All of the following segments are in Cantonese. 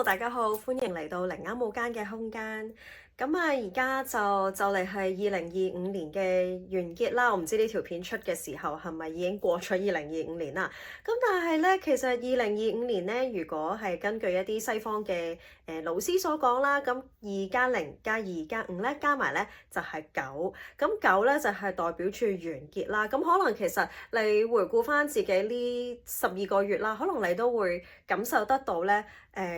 Hello，大家好，歡迎嚟到零啱冇間嘅空間。咁啊，而家就嚟係2025年嘅完結啦。我唔知呢條片出嘅時候係咪已經過咗2025年啦。咁但係咧，其實2025年咧，如果係根據一啲西方嘅老師所講啦，咁2+0+2+5咧加埋咧就係9。咁9咧就係代表住完結啦。咁可能其實你回顧返自己呢12個月啦，可能你都會感受得到咧。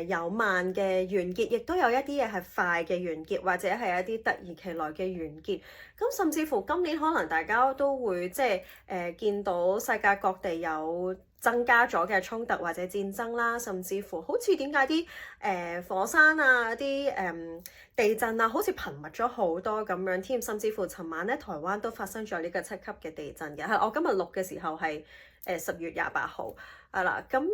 有慢嘅完結，亦都有一啲嘢係快嘅完結，或者係一啲突如其來嘅完結。咁甚至乎今年可能大家都會即係見到世界各地有增加咗嘅衝突或者戰爭啦，甚至乎好似點解啲火山啊、啲地震啊，好似頻密咗好多咁樣添。甚至乎尋晚咧，台灣都發生咗呢個7級嘅地震嘅。係我今日錄嘅時候係10月28號係啦。咁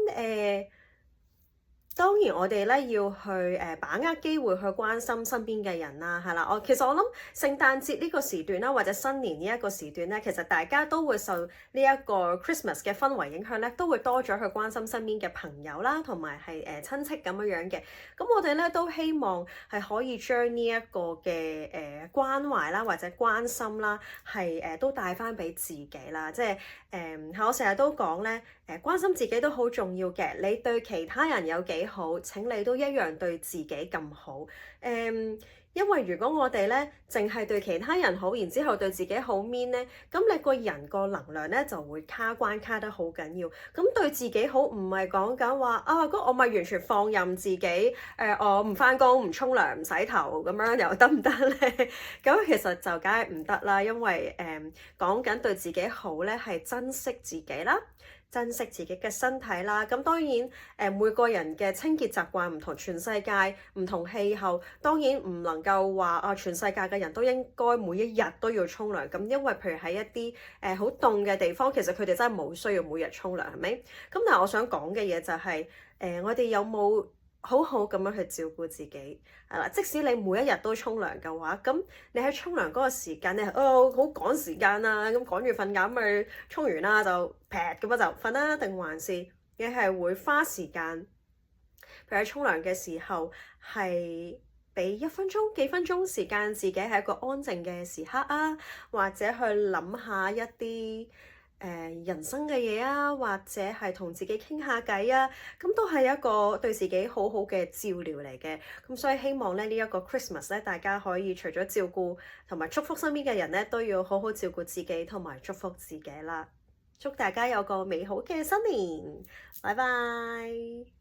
當然我哋咧要去把握機會去關心身邊嘅人啦，係啦。其實我諗聖誕節呢個時段啦，或者新年呢一個時段咧，其實大家都會受呢一個 Christmas 嘅氛圍影響咧，都會多咗去關心身邊嘅朋友啦，同埋係親戚咁樣嘅。咁我哋咧都希望係可以將呢一個嘅關懷啦，或者關心啦，係都帶翻俾自己啦。即係我成日都講咧，關心自己都好重要嘅。你對其他人有幾好，請你都一樣對自己咁好。因為如果我哋咧淨係對其他人好，然之後對自己好 mean 咧，咁你個人個能量咧就會卡關卡得好緊要。咁對自己好唔係講緊話啊，咁我咪完全放任自己，我唔返工、唔沖涼、唔洗頭咁樣又得唔得咧？咁其實就梗係唔得啦，因為講緊對自己好咧係珍惜自己啦。珍惜自己嘅身體啦，咁當然每個人嘅清潔習慣唔同，全世界唔同氣候，當然唔能夠話啊全世界嘅人都應該每一日都要沖涼，咁因為譬如喺一啲好凍嘅地方，其實佢哋真係冇需要每日沖涼，係咪？咁但係我想講嘅嘢就係我哋有冇好好咁樣去照顧自己係啦，即使你每一日都沖涼嘅話，咁你喺沖涼嗰個時間，你係好趕時間啊，咁趕住瞓覺咪沖完啦就劈咁樣就瞓啦，定還是你係會花時間，譬如喺沖涼嘅時候係俾1分鐘、幾分鐘時間自己係一個安靜嘅時刻啊，或者去諗下一啲人生嘅嘢啊，或者係同自己傾下偈啊，咁都係一個對自己好好嘅照料嚟嘅。咁所以希望咧呢一個 Christmas 咧，大家可以除咗照顧同埋祝福身邊嘅人咧，都要好好照顧自己同埋祝福自己啦。祝大家有個美好嘅新年，拜拜。